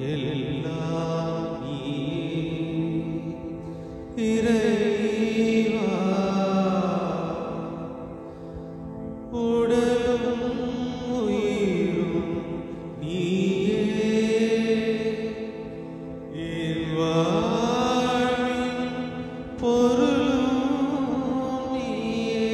எல்லாம் நீயே இறைவா. உடலும் உயிரும் நீயே, என் வாழ்வின் பொருளும் நீயே.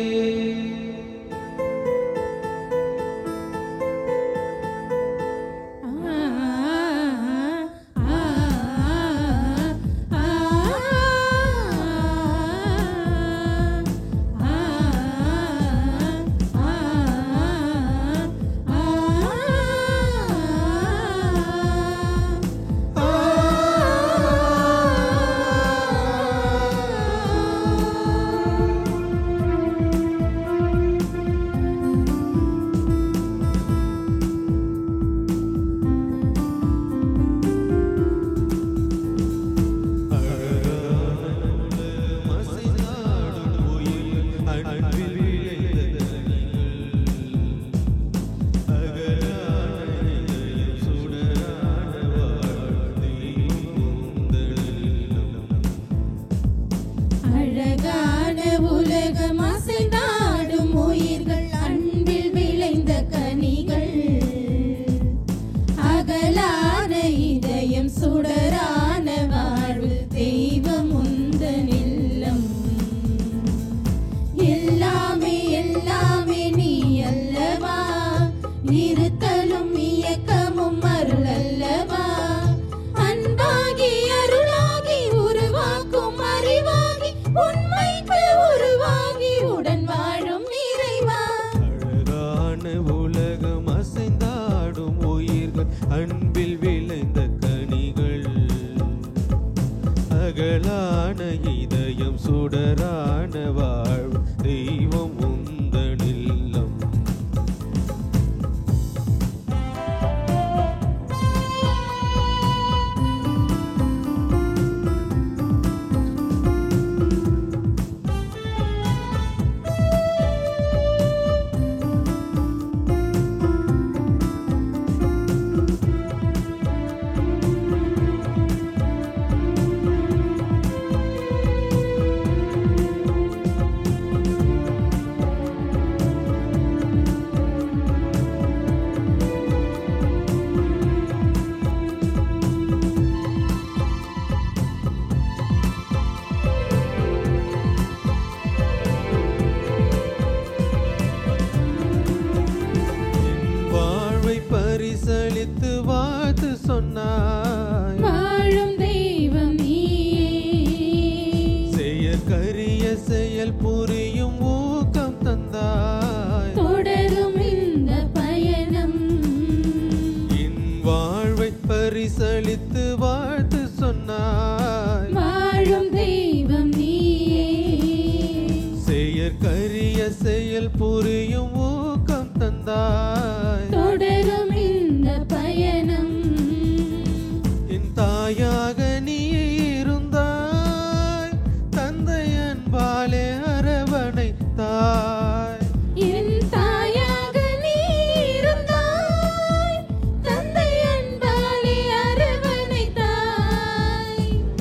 அழகான உலகம் அசைந்தாடும் உயிர்கள், அன்பில் விளைந்த கனிகள், அகலான இதயம் சுடரான வாழ்வு, தெய்வம் உந்தன் இல்லம். எல்லாமே எல்லாமே நீ அல்லவா, இருத்தலும் இயக்கமும் அருள் அல்லவா. அன்பாகி அருளாகி உருவாக்கும் அறிவாகி, உண்மைக்கு உருவாகி உடன் வாழும் இறைவா. அழகான உலகம் அசைந்தாடும் உயிர்கள், அன்பில் விளைந்த கனிகள், அகலான இதயம் சுடரான வாழ்வு, தெய்வம் உந்தன் இல்லம். பரிசளித்து வாழ்த்து சொன்னாய், வாழும் தெய்வம் நீயே. செயற்கரிய செயல் புரியும் ஊக்கம் தந்தாய், தொடரும் இந்த பயணம். என் வாழ்வை பரிசளித்து வாழ்த்து சொன்னாய், வாழும் தெய்வம் நீயே. செயற்கரிய செயல் புரியும் ஊக்கம் தந்தாய், தொடரும் இந்த பயணம். என் தாயாக நீ இருந்தாய், தந்தை அன்பாலே அரவணைத்தாய். என் தாயாக நீ இருந்தாய், தந்தை அன்பாலே அரவணைத்தாய்.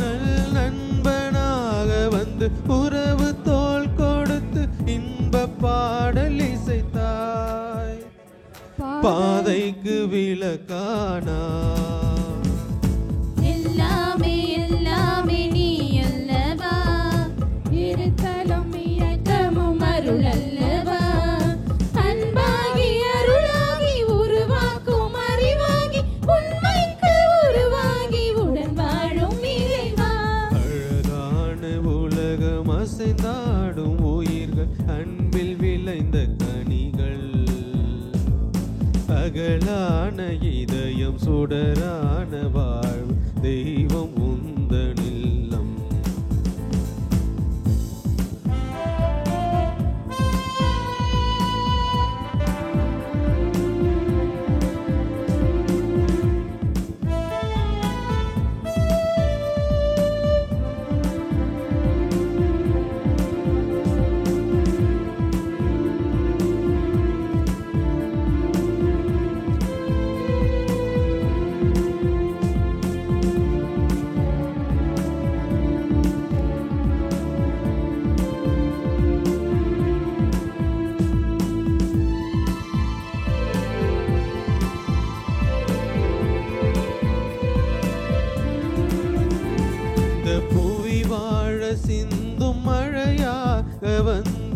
நல் நண்பனாக வந்து உறவு தோள் கொடுத்து இன்ப பாடல் இசைத்தாய். பாதைக்கு விளக்கானா, எல்லாமே எல்லாமே நீ அல்லவா, இருத்தலும் இயக்கமும் அருள் அல்லவா. அன்பாகி அருளாகி உருவாக்கும் அறிவாகி, உண்மைக்கு உருவாகி உடன் வாழும் இறைவா. அழகான உலகம் அசைந்தாடும் உயிர்கள், அன்பில் விளைந்த கனிகள், அகலான இதயம் சுடரான வாழ்வு, தெய்வம் உந்தன் இல்லம்.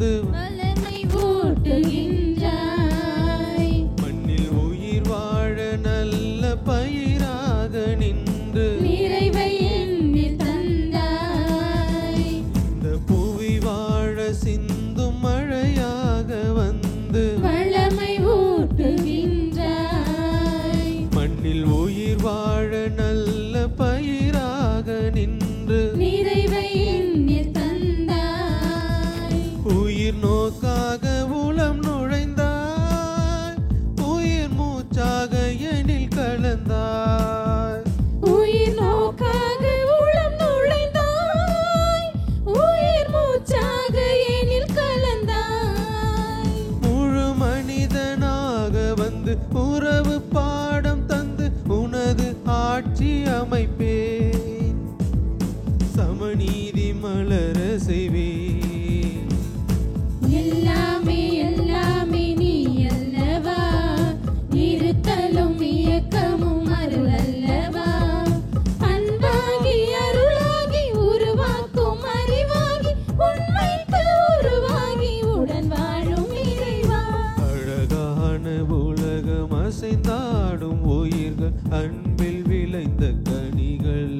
வந்து வல்லமை ஊட்டுகின்றாய். மண்ணில் உயிர் வாழ நல்ல பயிராக நின்று நிறைவை எண்ணில் தந்தாய். இந்த புவி வாழ சிந்தும் மழையாக வந்து வல்லமை ஊட்டுகின்றாய். மண்ணில் உயிர் வாழ நல்ல பயிராக நின்று நிறைவை எண்ணில் தந்தாய். உயிர் நோக்காக உளம் நுழைந்தாய், உயிர் மூச்சாக எனில் கலந்தாய். உயிர் நோக்காக உளம் நுழைந்தாய். உயிர் மூச்சாக எனில் கலந்தாய். முழு மனிதனாக வந்து உறவு பாடம் தந்து உனது ஆட்சி அமைப்பேன், சமநீதி மலர செய்வேன். எல்லாமே எல்லாமே நீ அல்லவா, இருத்தலும் இயக்கமும் அருள் அல்லவா. அன்பாகி அருளாகி உருவாக்கும் அறிவாகி உண்மைக்கு உருவாகி உடன் வாழும் இறைவா. அழகான உலகம் அசைந்தாடும் உயிர்கள், அன்பில் விளைந்த கனிகள்.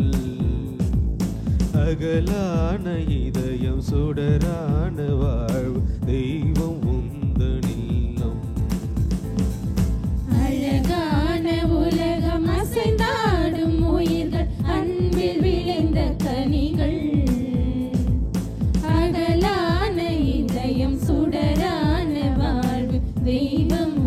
அகலான இதயம் சுடரான வாழ்வு, தெய்வம் உந்தனில்லம். அழகான உலகம் அசைந்தாடும் உயிர்கள், அன்பில் விளைந்த கனிகள். அகலான இதயம் சுடரான வாழ்வு, தெய்வம்